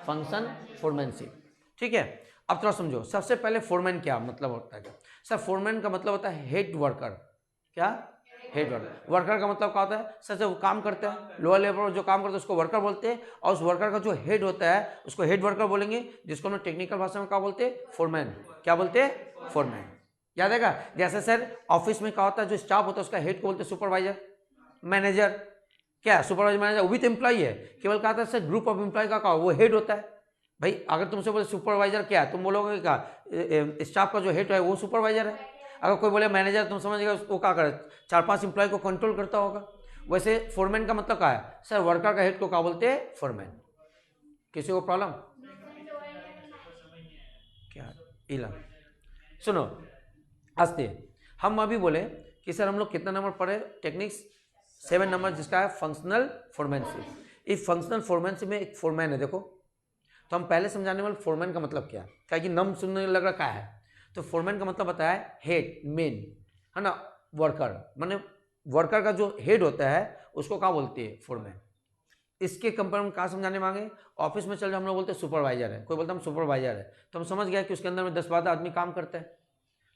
Function foremanship. ठीक है, अब थोड़ा समझो। सबसे पहले फोरमैन क्या मतलब होता है? सर फोरमैन का मतलब होता है हेड वर्कर। क्या? Head worker. वर्कर का मतलब क्या होता है? सर जब काम करता है लोअर लेवल पर जो काम करता है उसको वर्कर बोलते हैं, और उस वर्कर का जो हेड होता है उसको हेड वर्कर बोलेंगे, जिसको हम टेक्निकल भाषा में क्या बोलते हैं? फोरमैन। क्या बोलते हैं? फोरमैन। याद है? जैसे सर ऑफिस में क्या होता है, जो स्टाफ होता है उसका हेड को बोलते हैं सुपरवाइजर, मैनेजर। क्या सुपरवाइजर मैनेजर वो भी तो एम्प्लॉई है, केवल कहा था सर ग्रुप ऑफ एम्प्लॉय का वो हेड होता है। भाई अगर तुमसे बोले सुपरवाइजर क्या है, तुम बोलोगे क्या स्टाफ का जो हेड है वो सुपरवाइजर है। अगर कोई बोले मैनेजर, तुम समझ गए वो क्या करे, 4-5 एम्प्लॉय को कंट्रोल करता होगा। वैसे फोरमैन का मतलब क्या है? सर वर्कर का हेड को क्या बोलते हैं? फोरमैन। किसी को प्रॉब्लम? क्या इला सुनो, हंसते हम अभी बोले कि सर हम लोग कितना नंबर पढ़े? टेक्निक्स 7 नंबर, जिसका है फंक्शनल फोरमैनशिप। इस फंक्शनल फोरमैनशिप में एक फोरमैन है। देखो तो हम पहले समझाने वाले फोरमैन का मतलब क्या है, क्या कि नम सुनने लग रहा क्या है। तो फोरमैन का मतलब बताया हेड, मेन, है ना, वर्कर, माने वर्कर का जो हेड होता है उसको क्या बोलते हैं? फोरमैन। इसके कंपेयर में क्या समझाने मांगे? ऑफिस में चल रहे हम लोग बोलते हैं सुपरवाइजर है, कोई बोलता है हम सुपरवाइजर है, तो हम समझ गए कि उसके अंदर में 10-12 आदमी काम करते हैं,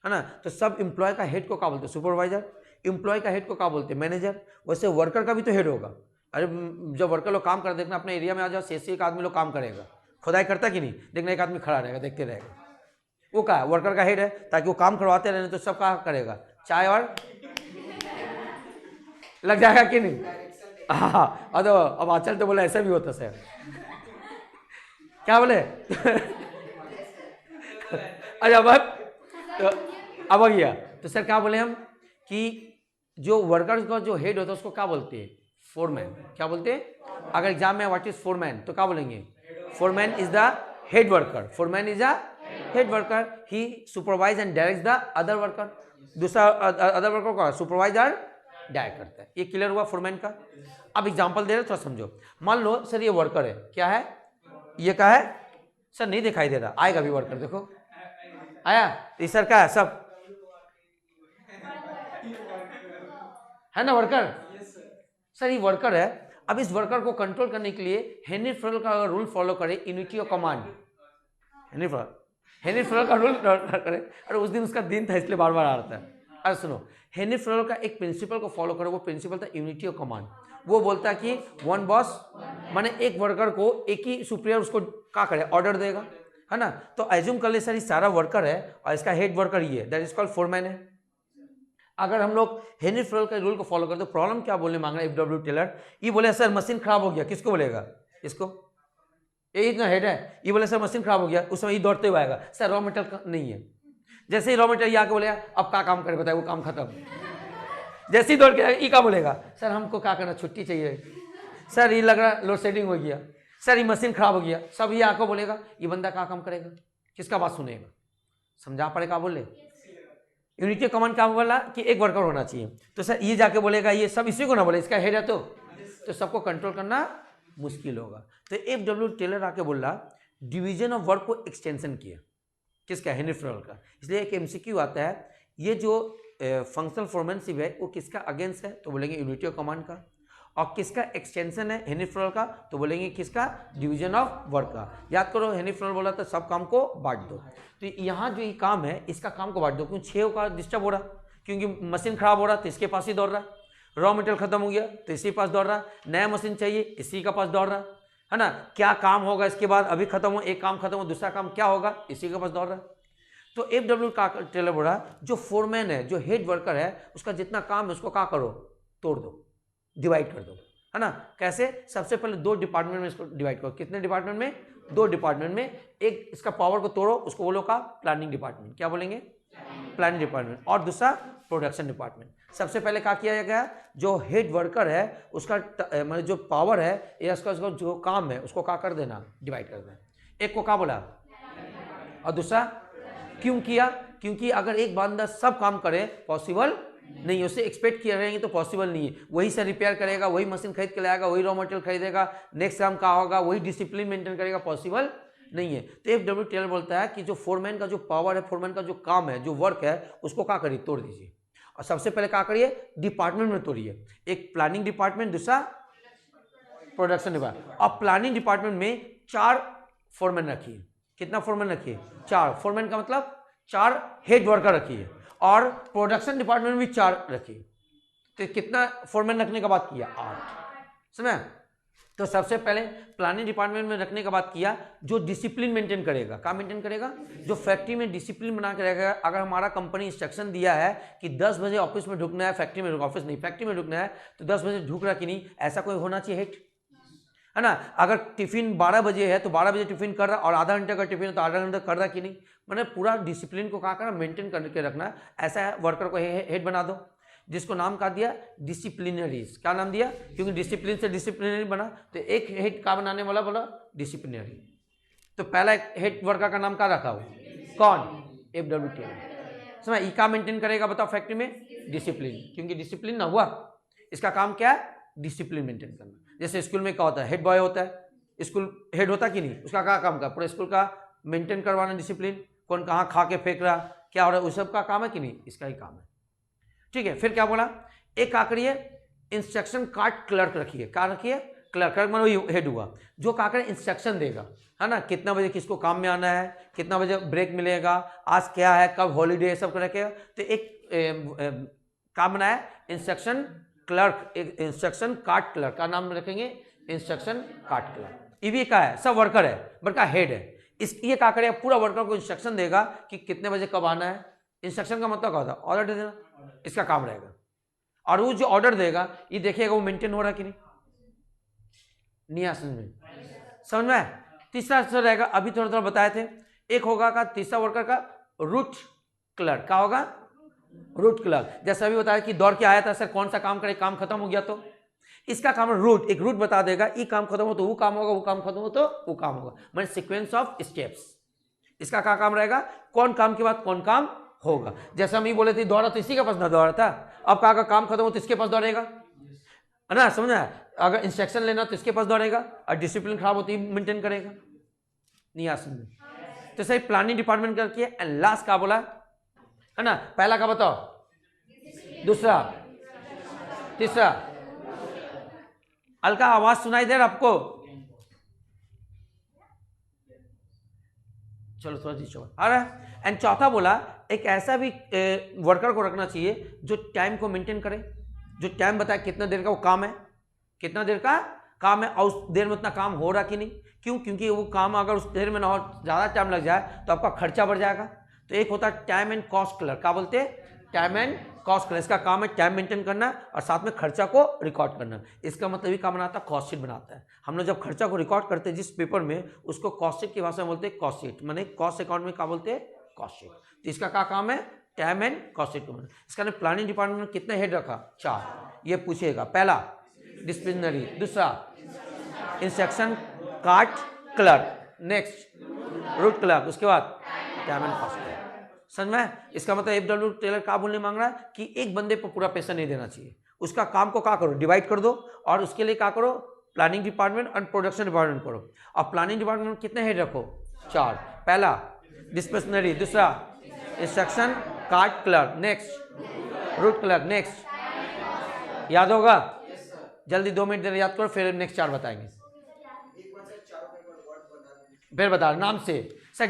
है ना। तो सब एम्प्लॉय का हेड को क्या बोलते हैं? सुपरवाइजर। एम्प्लॉय का हेड को क्या बोलते हैं? मैनेजर। वैसे वर्कर का भी तो हेड होगा। अरे जब वर्कर लोग काम कर, देखना अपने एरिया में आ जाओ, 6 एक आदमी लोग काम करेगा, खुदाई करता कि नहीं, देखना एक आदमी खड़ा रहेगा देखते रहेगा, वो क्या है? वर्कर का हेड है, ताकि वो काम करवाते रहने, तो सब क्या करेगा? चाय और लग जाएगा कि नहीं? हाँ, अब आचल तो बोला ऐसा भी होता सर। क्या बोले? अच्छा अब गया। तो सर क्या बोले हम कि जो वर्कर का जो हेड होता है उसको क्या बोलते हैं? फोरमैन। क्या बोलते हैं? अगर एग्जाम में व्हाट इज फोरमैन तो क्या बोलेंगे? Foreman is the head worker. Foreman is the head worker. He supervise and direct the other worker. दूसरा अदर वर्कर का सुपरवाइजर डायरेक्ट करता है। ये क्लियर हुआ फोरमैन का। अब एग्जांपल दे रहे थोड़ा समझो। मान लो सर ये वर्कर है, क्या है? ये क्या है? सर नहीं दिखाई दे रहा, आएगा भी वर्कर, देखो आया। ये सर क्या है? सब है ना वर्कर। सर ये वर्कर है। अब इस वर्कर को कंट्रोल करने के लिए हेनरी फ्रेल का रूल फॉलो करे, unity of command. Henry Fayol का रूल करे, और उस दिन उसका दिन था इसलिए बार बार आ रहा है। अरे सुनो, हेनरी फ्रेल का एक प्रिंसिपल को फॉलो करो, वो प्रिंसिपल था यूनिटी ऑफ कमांड। वो बोलता है कि वन बॉस, माने एक वर्कर को एक ही सुपीरियर उसको क्या करे? ऑर्डर देगा, है ना। तो एज्यूम कर ले सर ये सारा वर्कर है और इसका हेड वर्कर ये है, दैट इज कॉल्ड फोरमैन है। अगर हम लोग हेनरी फ्रेल के रूल को फॉलो करते, तो प्रॉब्लम क्या बोलने मांग रहा है एफ.डब्ल्यू. टेलर? ये बोले सर मशीन खराब हो गया, किसको बोलेगा? इसको, ये इतना हेड है, ये बोले सर मशीन खराब हो गया, उस समय ये दौड़ते हुए आएगा, सर रॉ मटेरियल नहीं है। जैसे ही रॉ मटेरियल आके बोलेगा अब क्या काम करे बताए, वो काम खत्म। जैसे ही दौड़ के ये क्या बोलेगा? सर हमको क्या करना, छुट्टी चाहिए, सर ये लग रहा लोड शेडिंग हो गया, सर ये मशीन खराब हो गया, सब ये आके बोलेगा, ये बंदा क्या काम करेगा? किसका बात सुनेगा? समझा पड़े क्या बोले? यूनिटी कमांड क्या बोला कि एक वर्कर होना चाहिए, तो सर ये जाके बोलेगा, ये सब इसी को ना बोले, इसका हेड है तो सबको कंट्रोल करना मुश्किल होगा। तो एफ.डब्ल्यू. टेलर आके बोला डिवीजन ऑफ वर्क को एक्सटेंशन किया, किसका? हेनरी फ्रेल का। इसलिए एक एमसीक्यू आता है, ये जो फंक्शनल फोरमैनशिप है वो किसका अगेंस्ट है? तो बोलेंगे यूनिटी ऑफ कमांड का। और किसका एक्सटेंशन है? हेनरी फ्रेल का, तो बोलेंगे किसका? डिवीजन ऑफ वर्क का। याद करो हेनरी फ्रेल बोला था सब काम को बांट दो, तो यहाँ जो ये काम है इसका काम को बांट दो। क्यों? 6 का डिस्टर्ब हो रहा, क्योंकि मशीन खराब हो रहा तो इसके पास ही दौड़ रहा, रॉ मटेरियल खत्म हो गया तो इसी पास दौड़ रहा, नया मशीन चाहिए इसी का पास दौड़ रहा, है ना। क्या काम होगा इसके बाद, अभी खत्म हो, एक काम खत्म हो, दूसरा काम क्या होगा, इसी के पास दौड़ रहा। तो एफ.डब्ल्यू. टेलर बोला जो फोरमैन है, जो हेड वर्कर है, उसका जितना काम है उसको क्या करो? तोड़ दो, डिवाइड कर दो, है ना। कैसे? सबसे पहले 2 डिपार्टमेंट में इसको डिवाइड करो। कितने डिपार्टमेंट में? 2 डिपार्टमेंट में। एक इसका पावर को तोड़ो, उसको बोलो का प्लानिंग डिपार्टमेंट। क्या बोलेंगे? Planning department. और दूसरा प्रोडक्शन डिपार्टमेंट। सबसे पहले क्या किया गया? जो हेड वर्कर है उसका मतलब जो पावर है या उसका जो काम है उसको क्या कर देना? डिवाइड कर देना। एक को क्या बोला और दूसरा क्यों किया? क्योंकि अगर एक बंदा सब काम करे पॉसिबल नहीं है, उससे एक्सपेक्ट किया रहेंगे तो पॉसिबल नहीं है। वही से रिपेयर करेगा, वही मशीन खरीद के लाएगा, वही रॉ मटेरियल खरीदेगा, नेक्स्ट काम क्या होगा, वही डिसिप्लिन मेंटेन करेगा, पॉसिबल नहीं है। तो एफ.डब्ल्यू. टेलर बोलता है कि जो फोरमैन का जो पावर है, फोरमैन का जो काम है, जो वर्क है, उसको क्या करिए? तोड़ दीजिए। और सबसे पहले क्या करिए? डिपार्टमेंट में तोड़िए। एक प्लानिंग डिपार्टमेंट, दूसरा प्रोडक्शन डिपार्टमेंट। और प्लानिंग डिपार्टमेंट में 4 फोरमैन रखिए। कितना फोरमैन रखिए? 4। फोरमैन का मतलब 4 हेड वर्कर रखिए, और प्रोडक्शन डिपार्टमेंट में भी 4 रखिए। तो कितना फोरमैन रखने का बात किया? 8। समझ? तो सबसे पहले प्लानिंग डिपार्टमेंट में रखने का बात किया जो डिसिप्लिन मेंटेन करेगा। क्या मेंटेन करेगा? जो फैक्ट्री में डिसिप्लिन बना के रहेगा। अगर हमारा कंपनी इंस्ट्रक्शन दिया है कि 10 बजे ऑफिस में ढुकना है, फैक्ट्री में, ऑफिस नहीं, फैक्ट्री में ढुकना है, तो 10 बजे ढुक रहा कि नहीं, ऐसा कोई होना चाहिए हेड, है ना। अगर टिफिन 12 बजे है तो 12 बजे टिफिन कर रहा, और आधा घंटे का टिफिन है तो आधा घंटा कर रहा कि नहीं, मैंने पूरा डिसिप्लिन को क्या करना, मेंटेन करके रखना। ऐसा वर्कर को हेड बना दो, जिसको नाम क्या दिया? डिसिप्लिनरीज। क्या नाम दिया? क्योंकि डिसिप्लिन से डिसिप्लिनरी बना, तो एक हेड का बनाने वाला बोला डिसिप्लिनरी। तो पहला हेड वर्कर का नाम क्या रखा हो? कौन? FW समझ? ई का मेंटेन करेगा बताओ फैक्ट्री में? डिसिप्लिन। क्योंकि डिसिप्लिन ना हुआ, इसका काम क्या है? डिसिप्लिन मेंटेन करना। जैसे स्कूल में क्या होता है? हेड बॉय होता है, स्कूल हेड होता कि नहीं, उसका क्या काम का? पूरा स्कूल का मेंटेन करवाना डिसिप्लिन, कौन कहाँ खा के फेंक रहा, क्या हो रहा है, उस सब का काम है कि नहीं, इसका ही काम है। ठीक है, फिर क्या बोला? एक क्या करिए? इंस्ट्रक्शन कार्ड क्लर्क रखिए। क्या रखिए? क्लर्क। क्लर्क मतलब हेड हुआ, जो क्या करे? इंस्ट्रक्शन देगा, है ना, कितना बजे किसको काम में आना है, कितना बजे ब्रेक मिलेगा, आज क्या है, कब हॉलीडे है, सब रखेगा। तो एक काम बनाया इंस्ट्रक्शन क्लर्क, एक इंस्ट्रक्शन कार्ड क्लर्क का नाम रखेंगे इंस्ट्रक्शन कार्ड क्लर्क। ये भी क्या है? सब वर्कर है, बट का हेड है। इस ये क्या करेगा? पूरा वर्कर को इंस्ट्रक्शन देगा कि कितने बजे कब आना है। इंस्ट्रक्शन का मतलब क्या होता है? ऑर्डर दे देना, इसका काम रहेगा। और वो जो ऑर्डर देगा ये देखेगा वो मेंटेन हो रहा है कि नहीं, समझ में? समझ में? तीसरा रहेगा, अभी थोड़ा थोड़ा बताए थे। एक होगा का तीसरा वर्कर का रूट क्लर्क। क्या होगा? Root clerk. जैसे अभी बताया कि दौड़ के आया था सर, कौन सा काम करे, काम खत्म हो गया तो इसका काम है रूट। एक रूट बता देगा, ये काम खत्म हो तो वो काम होगा, वो काम खत्म हो तो वो काम होगा, मतलब सीक्वेंस ऑफ स्टेप्स। इसका क्या काम रहेगा? कौन काम के बाद कौन काम होगा। जैसे हम ये बोले थे दौड़ा तो इसी के पास ना दौड़ा था, अब कहा का काम खत्म हो तो इसके पास दौड़ेगा, है ना, समझना। अगर इंस्ट्रक्शन लेना तो इसके पास दौड़ेगा, और डिसिप्लिन खराब होती मेंटेन करेगा। नहीं आ समझ? तो सही प्लानिंग डिपार्टमेंट करके। एंड लास्ट क्या बोला, है ना, पहला का बताओ, दूसरा, तीसरा। हल्का आवाज सुनाई दे रहा आपको? चलो थोड़ा सी छोड़ आ रहा है। एंड चौथा बोला एक ऐसा भी वर्कर को रखना चाहिए जो टाइम को मेंटेन करे, जो टाइम बताए कितना देर का वो काम है, कितना देर का काम है, और उस देर में उतना काम हो रहा कि नहीं। क्यों? क्योंकि वो काम अगर उस देर में ना हो, ज़्यादा टाइम लग जाए तो आपका खर्चा बढ़ जाएगा। तो एक होता है टाइम एंड कॉस्ट क्लर्क। क्या बोलते हैं? Time and cost clerk. इसका काम है टाइम मेंटेन करना और साथ में खर्चा को रिकॉर्ड करना। इसका मतलब ही काम बनाता है, कॉस्ट शीट बनाता है। हम लोग जब खर्चा को रिकॉर्ड करते हैं जिस पेपर में, उसको कॉस्ट शीट की भाषा में बोलते हैं कॉस्ट शीट, माने कॉस्ट अकाउंट में क्या बोलते हैं? Cost sheet. तो इसका क्या काम है? Time and cost sheet. इसका प्लानिंग डिपार्टमेंट में कितने हेड रखा? 4। ये पूछेगा, पहला डिसिप्लिनरी, दूसरा instruction card clerk, next root clerk, उसके बाद टाइम एंड कॉस्ट क्लर्क। समझ में? इसका मतलब FW टेलर क्या बोलने मांग रहा है कि एक बंदे पर पूरा पैसा नहीं देना चाहिए, उसका काम को क्या करो? डिवाइड कर दो, और उसके लिए क्या करो? प्लानिंग डिपार्टमेंट और प्रोडक्शन डिपार्टमेंट करो। और प्लानिंग डिपार्टमेंट में कितने हेड रखो? 4। पहला डिस्पेशनरी, दूसरा instruction card clerk, next root clerk, next. याद होगा? जल्दी 2 मिनट देर याद करो, फिर नेक्स्ट 4 बताएंगे। फिर बता नाम से सर।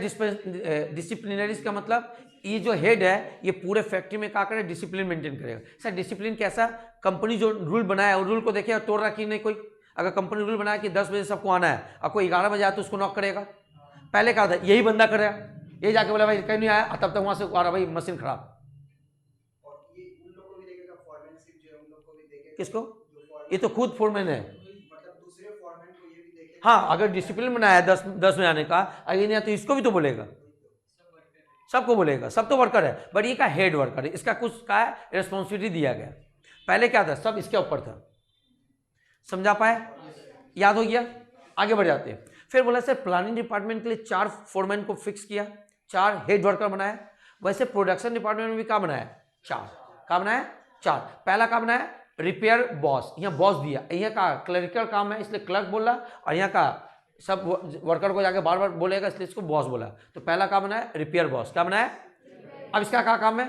डिसिप्लिनरीज का मतलब ये जो हेड है ये पूरे फैक्ट्री में क्या करे? डिसिप्लिन मेंटेन करेगा। सर डिसिप्लिन कैसा? कंपनी जो रूल बनाया वो रूल को देखे और तोड़ रहा कि नहीं कोई। अगर कंपनी रूल बनाया कि 10 बजे सबको आना है और कोई 11 बजे आया तो उसको नॉक करेगा। पहले क्या था? यही बंदा करेगा, ये जाके बोला भाई कहीं नहीं आया, तब तक वहां से आ रहा भाई मशीन खराब। किसको? ये तो खुद फोरमैन है। हाँ, अगर डिसिप्लिन बनाया है 10 में आने का, अगर नहीं तो इसको भी तो बोलेगा, सबको बोलेगा, सब तो वर्कर है, बट ये का हेड वर्कर है, इसका कुछ का रिस्पॉन्सिबिलिटी दिया गया। पहले क्या था? सब इसके ऊपर था। समझा पाए? याद हो गया? आगे बढ़ जाते हैं। फिर बोला सर प्लानिंग डिपार्टमेंट के लिए 4 फोरमैन को फिक्स किया, 4 हेड वर्कर बनाया। वैसे प्रोडक्शन डिपार्टमेंट में भी क्या बनाया? 4। क्या बनाया? 4। पहला क्या बनाया? Repair boss. यहाँ बॉस दिया, यहाँ का क्लरिकल काम है इसलिए क्लर्क बोला, और यहाँ का सब वर्कर को जाके बार बार बोलेगा इसलिए इसको बॉस बोला। तो पहला क्या बनाया? Repair boss. क्या बनाया? अब इसका क्या काम है?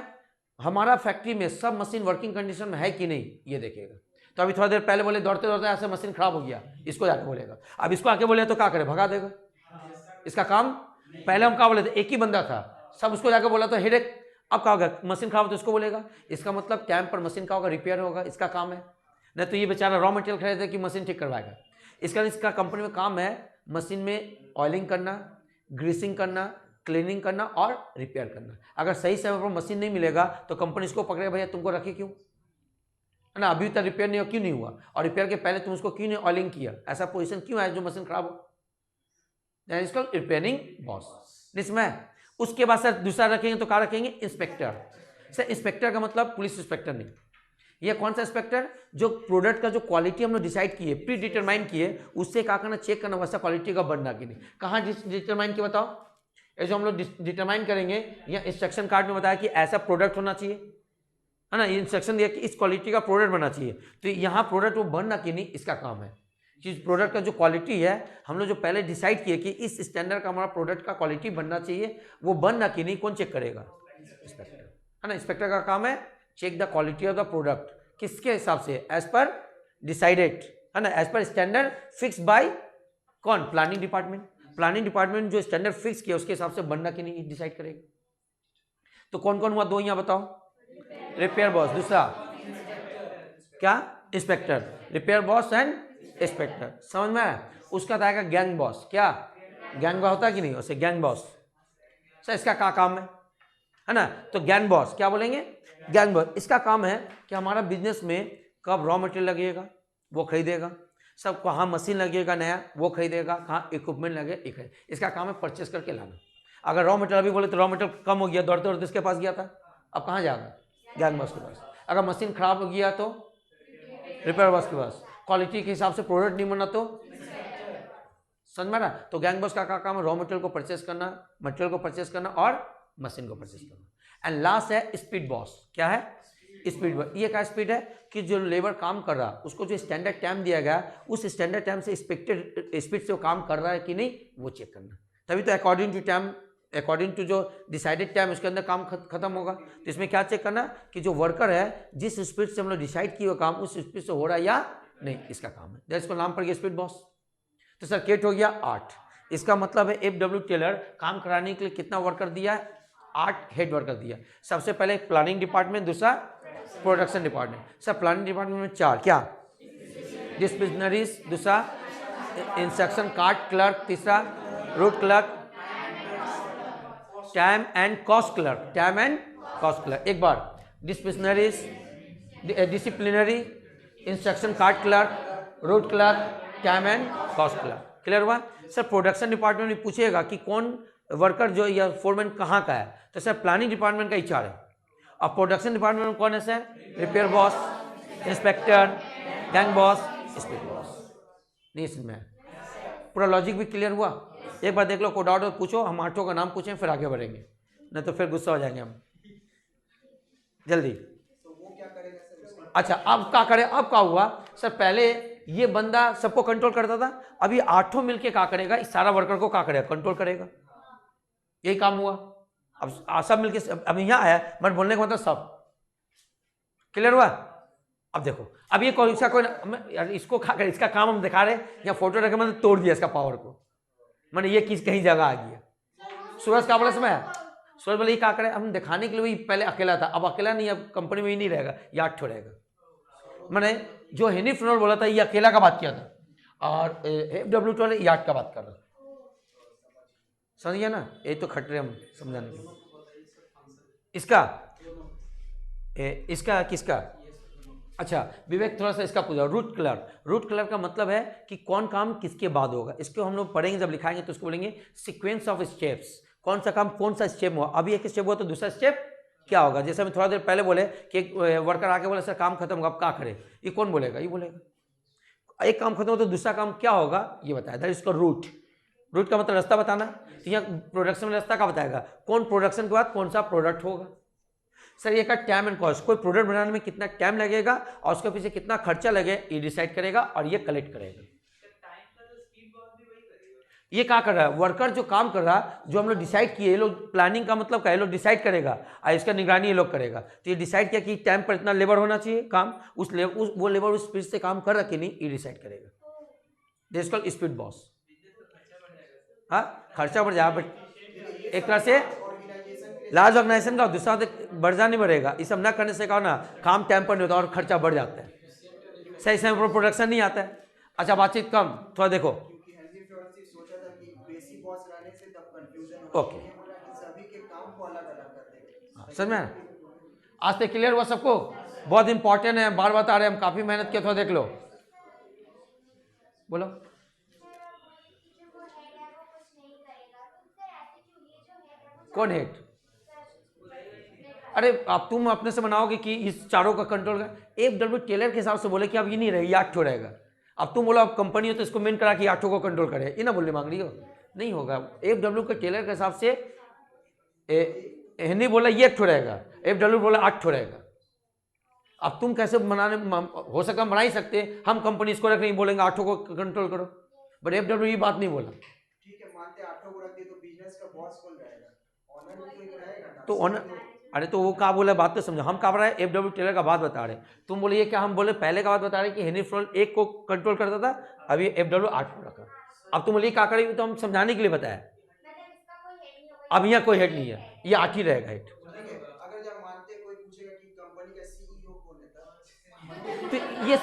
हमारा फैक्ट्री में सब मशीन वर्किंग कंडीशन में है कि नहीं ये देखेगा। तो अभी थोड़ा देर पहले बोले दौड़ते दौड़ते ऐसे मशीन खराब हो गया, इसको जाके बोलेगा। अब इसको आके बोले तो क्या करे? भगा देगा। इसका काम, पहले हम क्या बोले थे, एक ही बंदा था, सब उसको जाकर बोला तो हेडेक, अब क्या होगा, मशीन खराब तो उसको बोलेगा, इसका मतलब टाइम पर मशीन का होगा, रिपेयर होगा, इसका काम है। नहीं तो ये बेचारा रॉ मटेरियल खरीदे कि मशीन ठीक करवाएगा। इसका कंपनी में काम है मशीन में ऑयलिंग करना, ग्रीसिंग करना, क्लीनिंग करना और रिपेयर करना। अगर सही समय पर मशीन नहीं मिलेगा तो कंपनी इसको पकड़ेगा, भैया तुमको रखे क्यों, है ना, अभी तक रिपेयर नहीं हुआ, क्यों नहीं हुआ, और रिपेयर के पहले तुम उसको क्यों नहीं ऑयलिंग किया, ऐसा पोजीशन क्यों है जो मशीन खराब हो, इसको रिपेयरिंग बॉस। इसमें उसके बाद सर दूसरा रखेंगे तो क्या रखेंगे, इंस्पेक्टर। सर इंस्पेक्टर का मतलब पुलिस इंस्पेक्टर नहीं, ये कौन सा इंस्पेक्टर, जो प्रोडक्ट का जो क्वालिटी हम लोग डिसाइड किए, प्री डिटरमाइन किए, उससे क्या करना, चेक करना वैसा क्वालिटी का बनना कि नहीं। कहाँ डिटरमाइन किया बताओ, ये जो हम लोग डिटरमाइन करेंगे, या इंस्ट्रक्शन कार्ड में बताया कि ऐसा प्रोडक्ट होना चाहिए, है ना, ये इंस्ट्रक्शन दिया कि इस क्वालिटी का प्रोडक्ट बनना चाहिए, तो यहाँ प्रोडक्ट वो बनना कि नहीं, इसका काम है कि प्रोडक्ट का जो क्वालिटी है हम लोग जो पहले डिसाइड किए कि इस स्टैंडर्ड का हमारा प्रोडक्ट का क्वालिटी बनना चाहिए, वो बनना कि नहीं, कौन चेक करेगा, इंस्पेक्टर, है ना। इंस्पेक्टर का काम है check the quality of the product, किसके हिसाब से, एज पर डिसाइडेड, है ना, as per standard fix by कौन, प्लानिंग डिपार्टमेंट। प्लानिंग डिपार्टमेंट जो स्टैंडर्ड फिक्स किया उसके हिसाब से बनना कि नहीं डिसाइड करेगा। तो कौन कौन हुआ, दो यहाँ बताओ, रिपेयर बॉस, दूसरा क्या, inspector, repair boss and inspector, समझ में आया। उसका आएगा गैंग बॉस, क्या गैंग बॉस होता है कि नहीं, उसे गैंग बॉस। सर इसका क्या काम है ना, तो गैंग बॉस क्या बोलेंगे, गैंग बॉस, इसका काम है कि हमारा बिजनेस में कब रॉ मटेरियल लगेगा वो खरीदेगा, सब कहाँ मशीन लगेगा नया वो खरीदेगा, कहाँ इक्विपमेंट लगे, इसका काम है परचेस करके लाना। अगर रॉ मटेरियल अभी बोले तो रॉ मटेरियल कम हो गया, दौड़ते दौड़ते इसके पास गया था, अब कहाँ जाएगा, गैंग बॉस के पास। अगर मशीन खराब हो गया तो रिपेयर बॉस के पास, क्वालिटी के हिसाब से प्रोडक्ट नहीं बना तो, समझ में ना। तो गैंग बॉस का काम है रॉ मटेरियल को परचेस करना, मटेरियल को परचेस करना और मशीन को परचेस करना। एंड लास्ट है स्पीड बॉस, क्या है, स्पीड बॉस। ये क्या स्पीड है कि जो लेबर काम कर रहा उसको जो स्टैंडर्ड टाइम दिया गया उस स्टैंडर्ड टाइम से एक्सपेक्टेड स्पीड से वो काम कर रहा है कि नहीं वो चेक करना। तभी तो according to time, according to जो डिसाइडेड टाइम उसके अंदर काम खत्म होगा। तो इसमें क्या चेक करना कि जो वर्कर है जिस स्पीड से हम लोग डिसाइड किए वो काम उस स्पीड से हो रहा है या नहीं, इसका काम है। इसको नाम पड़ गया स्पीड बॉस। तो सर्किट हो गया 8। इसका मतलब है FW टेलर काम कराने के लिए कितना वर्कर दिया है, 8 हेड वर्कर दिया। सबसे पहले प्लानिंग डिपार्टमेंट, दूसरा production department. Sir planning department में 4 क्या, डिस्पिशनरीज, दूसरा इंस्ट्रक्शन कार्ड क्लर्क, तीसरा route clerk, time and cost clerk, time and cost clerk. एक बार disciplinaries, disciplinary, instruction card clerk, route clerk, time and cost clerk. Clear हुआ। Sir production department में पूछेगा कि कौन वर्कर जो या फोरमैन कहाँ का है, तो सर प्लानिंग डिपार्टमेंट का HR है। और प्रोडक्शन डिपार्टमेंट में कौन है sir, repair boss, inspector, gang boss, speed boss. नहीं इसमें पूरा लॉजिक भी क्लियर हुआ। एक बार देख लो, कोड आउट पूछो, हम 8 का नाम पूछें फिर आगे बढ़ेंगे, नहीं तो फिर गुस्सा हो जाएंगे हम। जल्दी। अच्छा अब क्या करें, अब क्या हुआ सर, पहले ये बंदा सबको कंट्रोल करता था, अभी 8 मिलके क्या करेगा, इस सारा वर्कर को क्या करेगा, कंट्रोल करेगा। यही काम हुआ। अब सब मिलके, अब यहाँ आया मत बोलने का मतलब सब क्लियर हुआ। अब देखो, अब ये कोई यार इसको क्या करे, इसका काम हम दिखा रहे या फोटो रखे, मतलब तोड़ दिया इसका पावर को, मैंने ये किस कहीं जगह आ गया। सूरज का बड़ा समय, सूरज बोले ये क्या करे, हम दिखाने के लिए पहले अकेला था, अब अकेला नहीं, अब कंपनी में ही नहीं रहेगा, ये 8 रहेगा। मैंने जो हेनी फ्लोर बोला था ये अकेला का बात किया था, और FW वाले ये 8 का बात कर रहा था। समझ गया ना, ये तो खट रहे हम समझाने के लिए। इसका किसका, अच्छा विवेक थोड़ा सा इसका पूछा। रूट क्लर्क, रूट क्लर्क का मतलब है कि कौन काम किसके बाद होगा। इसको हम लोग पढ़ेंगे, जब लिखाएंगे तो उसको बोलेंगे सीक्वेंस ऑफ स्टेप्स, कौन सा काम कौन सा स्टेप हुआ। अभी एक स्टेप हुआ तो दूसरा स्टेप क्या होगा। जैसे हम थोड़ा देर पहले बोले कि एक वर्कर आके बोले सर काम खत्म होगा, अब क्या करें, ये कौन बोलेगा, ये बोलेगा। एक काम खत्म हो तो दूसरा काम क्या होगा ये बताया था। इसको रूट, रूट का मतलब रास्ता बताना। तो यहाँ प्रोडक्शन में रास्ता क्या बताएगा, कौन प्रोडक्शन के बाद कौन सा प्रोडक्ट होगा। सर ये का टाइम एंड कॉस्ट, कोई प्रोडक्ट बनाने में कितना टाइम लगेगा और उसके पीछे कितना खर्चा लगे ये डिसाइड करेगा और ये कलेक्ट करेगा। ये क्या कर रहा है, वर्कर जो काम कर रहा है, जो हम लोग डिसाइड किए, ये लोग प्लानिंग का मतलब क्या, ये लोग डिसाइड करेगा और इसका निगरानी ये लोग करेगा। तो ये डिसाइड किया कि टाइम पर इतना लेबर होना चाहिए काम, वो लेबर उस स्पीड से काम कर रहा कि नहीं ये डिसाइड करेगा। This called speed boss. हाँ खर्चा बढ़ जाएगा, बट एक तरह से लार्ज ऑर्गेनाइजेशन का दूसरा बढ़ नहीं बढ़ेगा। ये सब ना करने से कहो ना, काम टाइम पर नहीं होता और खर्चा बढ़ जाता है, सही समय पर प्रोडक्शन नहीं आता है। अच्छा, बातचीत कम, थोड़ा देखो। ओके, समझ में आज तक क्लियर हुआ सबको? बहुत इंपॉर्टेंट है, बार बता रहे हैं हम, काफी मेहनत किया, थोड़ा देख लो, बोलो। कौन हेड? अरे अब तुम अपने से बनाओगे कि इस चारों का कंट्रोल कर। एफडब्ल्यू टेलर के हिसाब से बोले कि अब ये नहीं रहेगा, 8 रहेगा। अब तुम बोलो अब कंपनी हो तो इसको मेन करा कि 8 को कंट्रोल करे, ये ना बोलने मांग रही हो, नहीं होगा। एफडब्ल्यू के टेलर के हिसाब से हिंदी बोला ये 8 रहेगा, एफडब्ल्यू बोला 8 रहेगा। अब तुम कैसे बनाने, हो सका बना ही सकते, हम कंपनी इसको रख नहीं बोलेंगे 8 को कंट्रोल करो, बट एफडब्ल्यू ये बात नहीं बोला। ठीक है, मानते 8 को रख दिए तो बिजनेस का बॉस कौन रहेगा? ऑनर तो रहेगा ना। तो ऑनर, अरे तो वो क्या बोला, बात तो समझो, हम क्या बता रहे हैं, एफडब्ल्यू टेलर का बात बता रहे, तुम बोले ये क्या, हम बोले पहले का बात बता रहे कि हेनरी फ्लोल 1 को कंट्रोल करता था, अभी एफडब्ल्यू 8 को रखा। अब तुम बोले क्या करेंगे, तो हम समझाने के लिए बताया, अब यहाँ कोई हेड नहीं है, ये 8 ही रहेगा हेड। तो ये,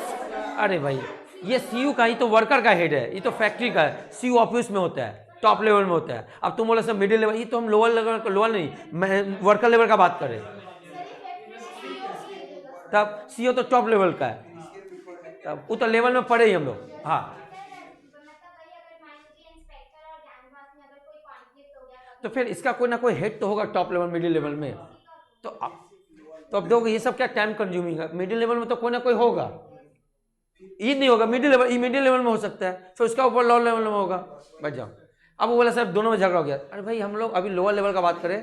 अरे भाई ये सीयू का ही तो वर्कर का हेड है, ये तो फैक्ट्री का है, सीयू ऑफिस में होता है, टॉप लेवल में होता है। अब तुम बोले सर मिडिल लेवल, ये तो हम लोअर लेवल, लोअर नहीं, वर्कर लेवल का बात करें, तब सीईओ तो टॉप लेवल का है, तब वो तो लेवल में पड़े ही हम लोग। हाँ, तो फिर इसका कोई ना कोई हेड तो होगा टॉप लेवल, मिडिल लेवल में। तो अब देखोगे ये सब क्या टाइम कंज्यूमिंग है, मिडिल लेवल में तो कोई ना कोई होगा, ये नहीं होगा मिडिल लेवल, ये मिडिल लेवल में हो सकता है, फिर उसका ऊपर लोअर लेवल में होगा। बैठ जाओ। अब वो बोला सर दोनों में झगड़ा हो गया, अरे भाई हम लोग अभी लोअर लेवल का बात करें,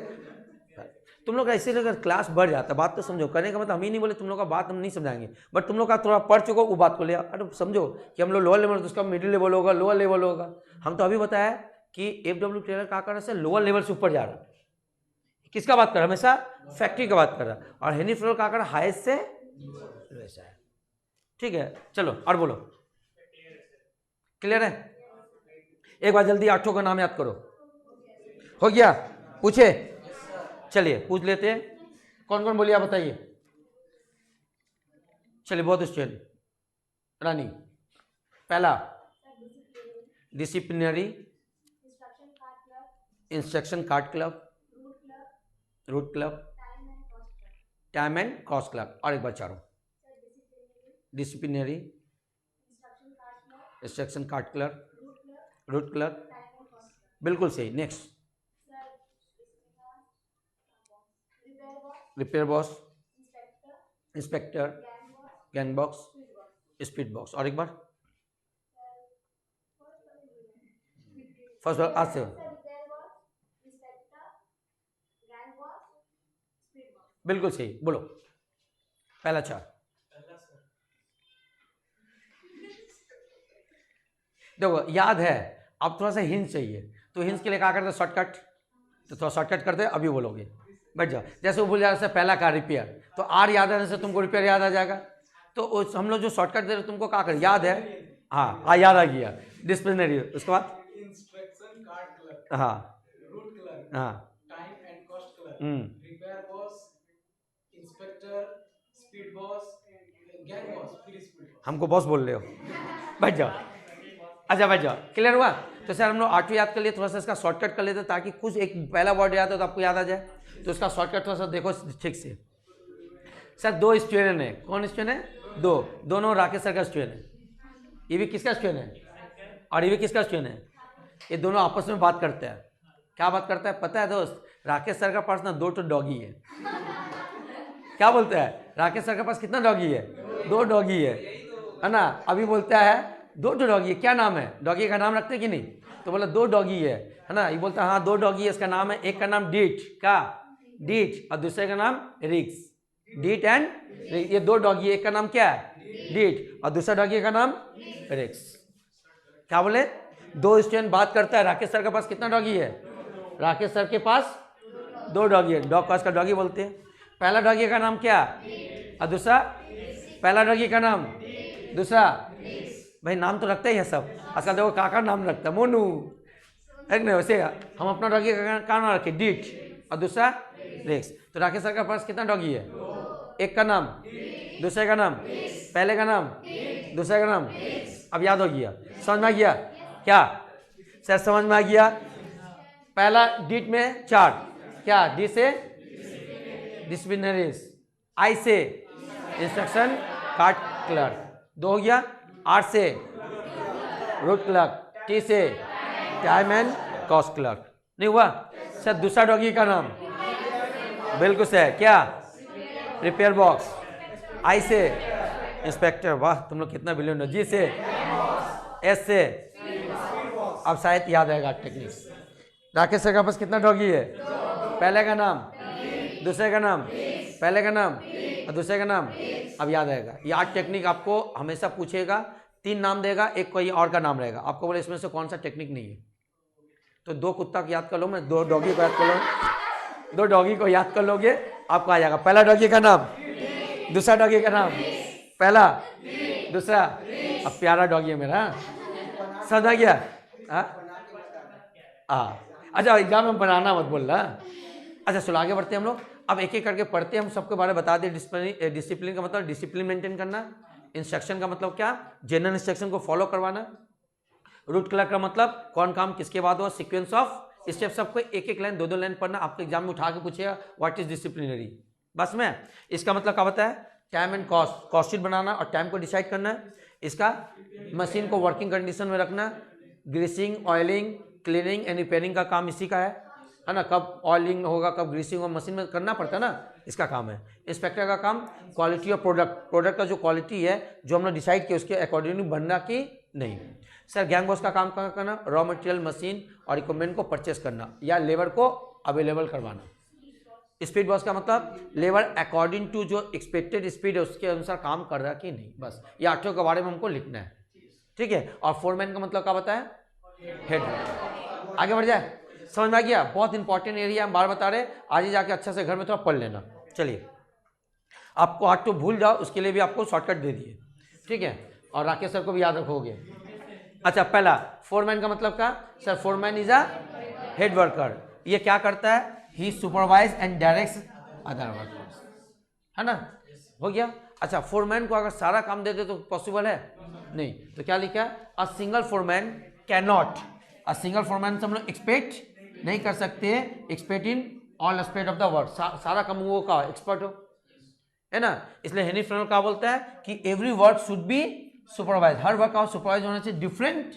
तुम लोग ऐसे अगर क्लास बढ़ जाता, बात तो समझो, करने का मतलब हम ही नहीं बोले तुम लोग का बात हम नहीं समझाएंगे, बट तुम लोग का थोड़ा पढ़ चुको वो बात को ले, अरे समझो कि हम लोग लोअर लेवल, तो उसका मिडिल लेवल होगा, लोअर लेवल होगा। हम तो अभी बताया कि एफडब्ल्यू टेलर का कर रहा है लोअर लेवल से ऊपर जा रहा, किसका बात कर रहा है, हमेशा फैक्ट्री का बात कर रहा है, और हेनरी फ्लोल का कर हाईएस्ट से वैसा है। ठीक है, चलो और बोलो, क्लियर है? एक बार जल्दी 8 का नाम याद करो, हो गया? पूछे? चलिए पूछ लेते हैं, कौन कौन बोलिए, बताइए। चलिए बहुत स्टूडेंट, रानी। पहला disciplinary, instruction card clerk, route clerk, time and cost clerk, और एक बार चारों, disciplinary, instruction card clerk, route clerk, बिल्कुल सही। Next, repair boss, inspector, gang boss, speed boss, और एक बार फर्स्ट बार आज से, बिल्कुल सही, बोलो पहला 4। देखो याद है, अब थोड़ा सा हिंस चाहिए, तो हिंस के लिए क्या करते, शॉर्टकट, तो थोड़ा शॉर्टकट करते अभी बोलोगे, बैठ जाओ। जैसे वो भूल जाए, जैसे पहला का रिपेयर, तो आर याद है जैसे तुमको रिपेयर याद आ जाएगा, तो हम लोग जो शॉर्टकट दे रहे तुमको क्या कर याद है, हाँ याद आ गया, डिसिप्लिनरी, उसके बाद इंस्ट्रक्शन कार्ड क्लब, हाँ रूट क्लब, हाँ time and cost club, repair boss, inspector, speed boss, gang boss, फिर स्पीड बॉस। हमको बॉस बोल रहे हो, बैठ जाओ। अच्छा बैठ जाओ, क्लियर हुआ? तो सर हम लोग 8 याद कर लिए, थोड़ा सा इसका शॉर्टकट कर लेते ताकि कुछ एक पहला वर्ड याद हो तो आपको याद आ जाए, तो इसका शॉर्टकट थोड़ा सा देखो ठीक से। सर 2 स्टूडेंट है, कौन स्टूडेंट है? 2, दोनों राकेश सर का स्टूडेंट है, ये भी किसका स्टूडेंट है और ये भी किसका स्टूडेंट है, ये दोनों आपस में बात करते हैं। क्या बात करता है पता है दोस्त? राकेश सर का पास ना 2 डॉगी है। क्या बोलता है राकेश सर के पास? कितना डॉगी है? 2 डॉगी है ना। अभी बोलता है 2 डॉगी है, क्या नाम है? डॉगी का नाम रखते हैं कि नहीं? तो बोला 2 डॉगी है ना। ये बोलता है हाँ 2 डॉगी है, इसका नाम है, एक का नाम डीट, का डीट, और दूसरे का नाम रिक्स, डीट एंड, ये 2 डॉगी है, एक का नाम क्या है डीट और दूसरा डॉगी का नाम रिक्स। क्या बोले? 2 स्टूडेंट बात करता है, राकेश सर के पास कितना डॉगी है? राकेश सर के पास 2 डॉगी है, डॉग पास का डॉगी बोलते हैं। पहला डॉगी का नाम क्या और दूसरा? पहला डॉगी का नाम, दूसरा, भाई नाम तो रखते ही है सब, आजकल देखो काका नाम रखता है, मोनू, है कि नहीं? वैसे हम अपना डॉगी का नाम रखे डीट और दूसरा रेक्स। तो राकेश सर का पास कितना डॉगी है? एक का नाम, दूसरे का नाम, पहले का नाम, दूसरे का नाम। अब याद हो गया, समझ में आ गया क्या सर? समझ में आ गया। पहला डीट में 4 क्या? डी से डिसिप्लिनरीज, आई से इंस्ट्रक्शन कार्ड क्लर्क, 2 हो गया। आर से रूट क्लर्क, टी से टाइम एंड कॉस्ट क्लर्क। नहीं हुआ सर? दूसरा डॉगी का नाम बिल्कुल सही क्या? रिपेयर बॉक्स, आई से इंस्पेक्टर, वाह तुम लोग कितना बिलियन हो। जी से, एस से, अब शायद याद आएगा टेक्निक्स। राकेश सर का पास कितना डॉगी है? पहले का नाम, दूसरे का नाम, पहले का नाम और दूसरे का नाम। अब याद आएगा। ये 8 टेक्निक आपको हमेशा पूछेगा, 3 नाम देगा, एक कोई और का नाम रहेगा, आपको बोले इसमें से कौन सा टेक्निक नहीं है। तो 2 कुत्ता को याद कर लो, मैं 2 डॉगी को याद कर लो, 2 डॉगी को याद कर लोगे आपको आ जाएगा। पहला डॉगी का नाम, दूसरा डॉगी का नाम, पहला, दूसरा। अब प्यारा डॉगी है मेरा, समझ आ गया? अच्छा एग्जाम में बनाना मत बोल रहा। अच्छा चलो आगे बढ़ते हैं हम लोग। अब एक एक करके पढ़ते हैं, हम सबके बारे में बता दें। डिसिप्लिन का मतलब डिसिप्लिन मेंटेन करना। इंस्ट्रक्शन का मतलब क्या? जनरल इंस्ट्रक्शन को फॉलो करवाना। रूट क्लर्क का मतलब कौन काम किसके बाद हुआ, सीक्वेंस ऑफ स्टेप। सबको एक एक लाइन 2-2 लाइन पढ़ना। आपके एग्जाम में उठा के पूछेगा व्हाट इज डिसिप्लिनरी, बस में। इसका मतलब क्या होता है? Time and cost, cost sheet बनाना और टाइम को डिसाइड करना है। इसका मशीन को वर्किंग कंडीशन में रखना। Greasing, oiling, cleaning and repairing का काम इसी का है ना। कब ऑयलिंग होगा, कब ग्रीसिंग होगा, मशीन में करना पड़ता है ना, इसका काम है। इंस्पेक्टर का काम क्वालिटी ऑफ प्रोडक्ट का जो क्वालिटी है जो हमने डिसाइड किया उसके अकॉर्डिंगली बनना कि नहीं। सर गैंग बॉस का काम क्या करना? रॉ मटेरियल, मशीन और इक्विपमेंट को परचेस करना या लेबर को अवेलेबल करवाना। स्पीड बॉस का मतलब लेबर अकॉर्डिंग टू जो एक्सपेक्टेड स्पीड है उसके अनुसार काम कर रहा है कि नहीं, बस। ये 8 के बारे में हमको लिखना है, ठीक है। और फोरमैन का मतलब क्या बताया? हेड। आगे बढ़ जाए, समझ में आ गया? बहुत इंपॉर्टेंट एरिया हम बार बता रहे, आज ही जाके अच्छा से घर में थोड़ा पढ़ लेना। चलिए, आपको 8 तो भूल जाओ उसके लिए भी आपको शॉर्टकट दे दिए, ठीक है। और राकेश सर को भी याद रखोगे। अच्छा पहला फोरमैन का मतलब क्या? Sir foreman is a head worker. ये क्या करता है? He supervise and directs other workers, है ना, हो गया। अच्छा फोरमैन को अगर सारा काम दे दे तो पॉसिबल है नहीं, तो क्या लिखा है? A single foreman can not. A single foreman से हम लोग एक्सपेक्ट नहीं कर सकते expect in all aspect of the work, सारा काम वो का एक्सपर्ट हो, है ना। इसलिए हेनरी फ्रेनल क्या बोलता है कि every work should be supervise, her work का सुपरवाइज होना चाहिए different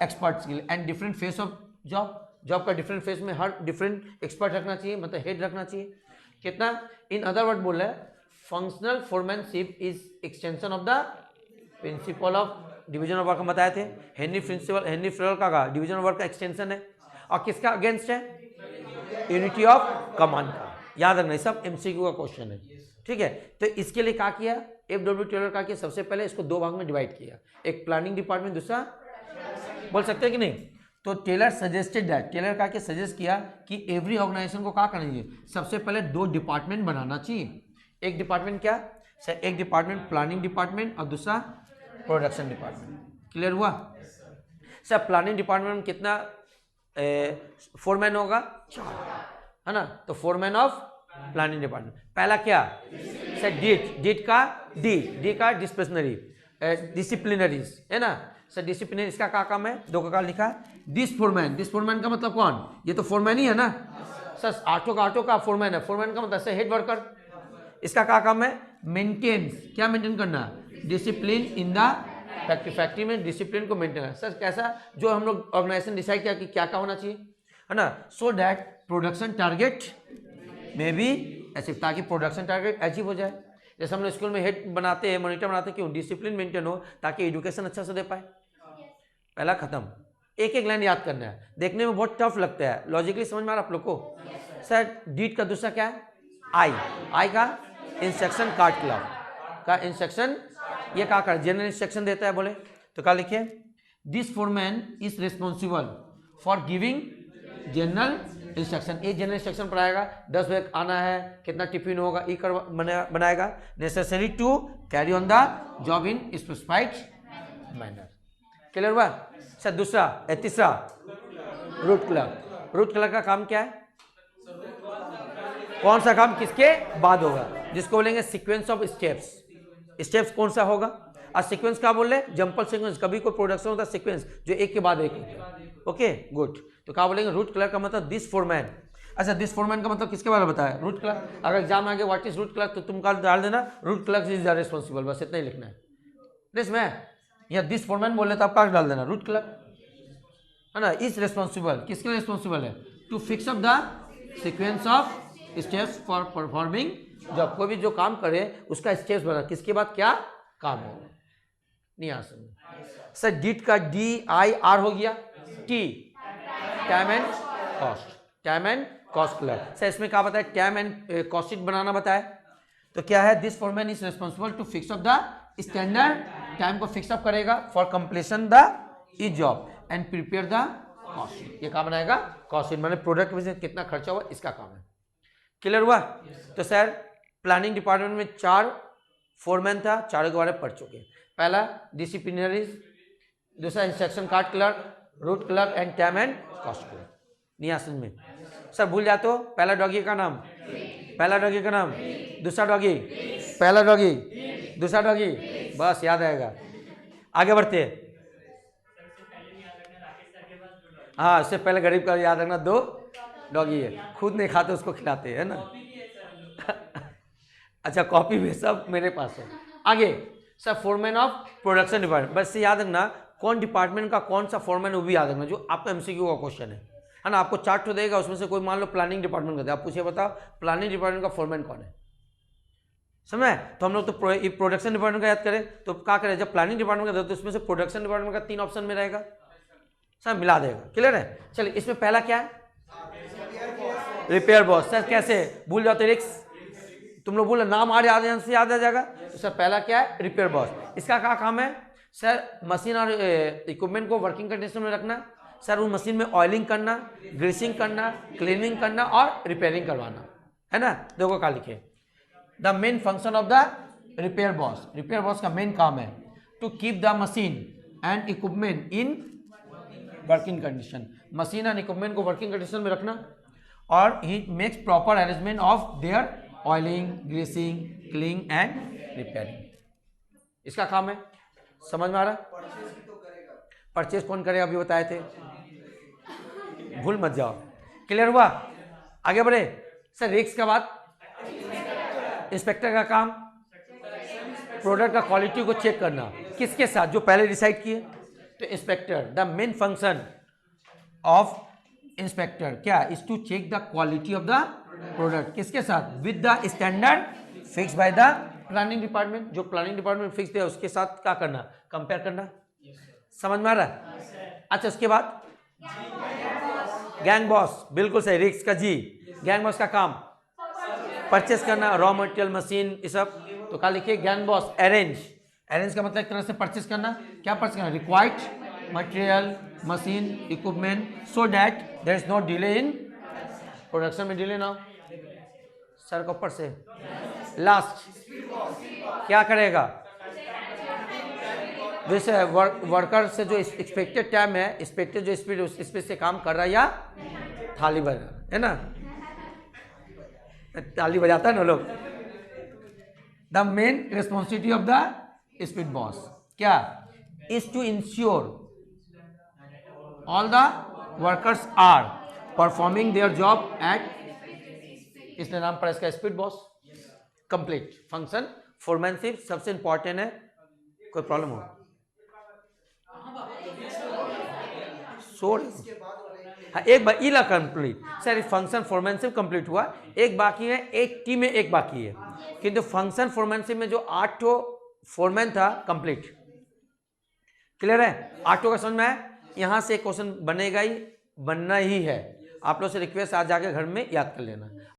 expert skill and different face of job. Job का डिफरेंट फेस में हर डिफरेंट एक्सपर्ट रखना चाहिए, मतलब हेड रखना चाहिए। कितना? इन अदर वर्ड बोल रहा है functional foremanship is extension of the principle of division of work. हम बताए थे हेनरी फ्रेनल का डिवीजन ऑफ वर्क का एक्सटेंशन है। और किसका अगेंस्ट है? यूनिटी ऑफ कमांड का। याद रखना, सब एमसीक्यू का क्वेश्चन है, ठीक है। तो इसके लिए क्या किया एफ.डब्ल्यू. टेलर का किया? सबसे पहले इसको 2 भाग में डिवाइड किया, एक प्लानिंग डिपार्टमेंट, दूसरा बोल सकते हैं कि नहीं। तो टेलर सजेस्टेड दैट, टेलर का के सजेस्ट किया कि एवरी ऑर्गेनाइजेशन को क्या करना चाहिए? सबसे पहले 2 डिपार्टमेंट बनाना चाहिए। एक डिपार्टमेंट क्या सर? एक डिपार्टमेंट प्लानिंग डिपार्टमेंट और दूसरा प्रोडक्शन डिपार्टमेंट। क्लियर हुआ सर? प्लानिंग डिपार्टमेंट में कितना फोरमैन होगा? 4, है ना। तो फोरमैन ऑफ प्लानिंग डिपार्टमेंट पहला क्या सर? डीट का डी का डिसिप्लिनरीज, है ना सर। डिसिप्लिनरी इसका क्या काम है? 2 का लिखा दिस फोरमैन का मतलब कौन? ये तो फोरमैन ही है ना सर। 8 का फोरमैन है। फोरमैन का मतलब हेड वर्कर। इसका क्या काम है? मेंटेन, क्या मेंटेन करना? डिसिप्लिन इन द फैक्ट्री में डिसिप्लिन को मेंटेन। सर कैसा? जो हम लोग ऑर्गेनाइजेशन डिसाइड किया कि क्या क्या होना चाहिए, है ना, सो दैट प्रोडक्शन टारगेट में भी ऐसे, ताकि प्रोडक्शन टारगेट अचीव हो जाए। जैसे हम लोग स्कूल में हेड बनाते हैं, मॉनिटर बनाते हैं, क्यों? डिसिप्लिन मेंटेन हो ताकि एजुकेशन अच्छा से दे पाए। पहला खत्म। एक एक लाइन याद करना है, देखने में बहुत टफ लगता है, लॉजिकली समझ में आ रहा आप लोग को? सर डीट का दूसरा क्या है? आई का इंस्ट्रक्शन कार्ड क्लब का इंस्ट्रक्शन, ये क्या कर जनरल इंस्ट्रक्शन देता है बोले तो क्या लिखे? This foreman is responsible for giving general instruction. ये जनरल इंस्ट्रक्शन पढ़ाएगा 10 बजे आना है, कितना टिफिन होगा, ये बनाएगा। Necessary to carry on the job in specified manner. Clear हुआ सर? तीसरा रूट क्लर्क। रूट क्लर्क का काम क्या है? कौन सा काम किसके बाद होगा, जिसको बोलेंगे सीक्वेंस ऑफ स्टेप्स। स्टेप्स कौन सा होगा? और सीक्वेंस क्या बोल रहे? जंपल सीक्वेंस। कभी कोई प्रोडक्शन होता है सीक्वेंस जो एक के बाद एक होता है। Okay good. तो क्या बोलेंगे? रूट क्लर्क का मतलब दिस फोरमैन। अच्छा, दिस फोरमैन का मतलब किसके बारे में बताया? Root clerk. अगर एग्जाम आगे व्हाट इज रूट क्लर्क तो तुम कल डाल देना root clerk is the responsible, बस इतना ही लिखना है। इसमें या दिस फोरमैन बोल रहे तो आप क्या डाल देना? रूट क्लर्क, है ना। इज रिस्पॉन्सिबल, किसके लिए रिस्पॉन्सिबल है? To fix up the sequence of steps for performing जब कोई भी जो काम करे उसका स्टेप्स बना, किसके बाद क्या काम हो। नहीं आ सकता सर। डिट का DIR हो गया। T time and cost, time and cost clerk. Sir इसमें क्या बताया? टाइम एंड कॉस्ट शीट बनाना बताया। तो क्या है? This foreman is responsible to fix up the standard time को फिक्स अप करेगा for completion the e job and prepare the cost sheet. ये काम बनाएगा कॉस्ट शीट, मैंने प्रोडक्ट में कितना खर्चा हुआ इसका काम है। क्लियर हुआ? तो सर प्लानिंग डिपार्टमेंट में 4 फोरमैन था, चारों के बारे में पढ़ चुके। पहला डिसिप्लिनरीज, दूसरा instruction card clerk, route clerk and time and cost clerk. नहीं आ समझ में? सर भूल जाते हो पहला डॉगी का नाम, पहला डॉगी का नाम, दूसरा डॉगी, पहला डॉगी, दूसरा डॉगी, बस याद आएगा। आगे बढ़ते हैं। हाँ, इससे पहले गरीब का याद रखना, 2 डॉगी है, खुद नहीं खाते उसको खिलाते है ना। अच्छा कॉपी भी सब मेरे पास है। आगे sir foreman of production department, बस से याद रखना कौन डिपार्टमेंट का कौन सा फोरमैन, वो भी याद रखना जो आपका MCQ का क्वेश्चन है ना। आपको चार्ट तो देगा, उसमें से कोई मान लो प्लानिंग डिपार्टमेंट का दे, आप पूछिए बताओ प्लानिंग डिपार्टमेंट का फोरमैन कौन है। समझ? तो हम लोग तो प्रोडक्शन डिपार्टमेंट का याद करें तो क्या करें? जब प्लानिंग डिपार्टमेंट का दे तो उसमें से प्रोडक्शन डिपार्टमेंट का 3 ऑप्शन में रहेगा, सर मिला देगा। क्लियर है? चलिए इसमें पहला क्या है? Repair boss. सर कैसे भूल जाते? रिक्स तुम लोग बोलो नाम आ याद से याद आ जाएगा। तो सर पहला क्या है? Repair boss. इसका क्या काम है? सर मशीन और इक्विपमेंट को वर्किंग कंडीशन में रखना, सर उस मशीन में ऑयलिंग करना, ग्रीसिंग करना, क्लीनिंग करना और रिपेयरिंग करवाना, है ना। देखो क्या लिखे, the main function of the repair boss. Repair boss का मेन काम है to keep the machine and equipment in working condition, machine and equipment को वर्किंग कंडीशन में रखना, और he makes proper arrangement of their oiling, greasing, cleaning and repairing. इसका काम है। समझ में आ रहा? परचेज कौन करेगा अभी बताए थे, भूल मत जाओ। क्लियर हुआ? आगे बढ़े। सर रिक्स के बाद इंस्पेक्टर का काम प्रोडक्ट का क्वालिटी को चेक करना, किसके साथ? जो पहले डिसाइड किए। तो inspector, the main function of inspector क्या? Is to check the quality of the product, किसके साथ? With the standard fix by the planning department. जो प्लानिंग डिपार्टमेंट फिक्स है उसके साथ क्या करना? कंपेयर करना। समझ में आ रहा है? अच्छा उसके बाद गैंग बॉस, बिल्कुल सही, रिक्स का जी। गैंग बॉस का काम परचेस करना, रॉ मटेरियल, मशीन, ये सब। तो क्या लिखिए? Gang boss arrange. अरेंज का मतलब एक तरह से परचेस करना। क्या परचेस करना? Required material, machine, equipment, so that there is no delay in production में डिले ना हो। सर को ऊपर से लास्ट क्या करेगा? जैसे वर्कर से जो एक्सपेक्टेड टाइम है, एक्सपेक्टेड जो स्पीड उस स्पीड से काम कर रहा है या थाली बजा, है ना, ताली बजाता है ना लोग। The main responsibility of the speed boss क्या? Is to ensure all the workers are performing their job at, इसलिए नाम पड़ा इसका speed boss. Complete function foremanship सबसे इंपॉर्टेंट है। कोई प्रॉब्लम हो? हाँ एक बार Ila complete sir, function foremanship complete हुआ, एक बाकी है, एक टीम में एक बाकी है, किंतु फंक्शन फोरमैनशिप में जो 8 फोरमैन था कंप्लीट। क्लियर है? 8 का समझ में आया? यहाँ से क्वेश्चन बनेगा ही, बनना ही है। आप लोग से रिक्वेस्ट आज जाके घर में याद कर लेना।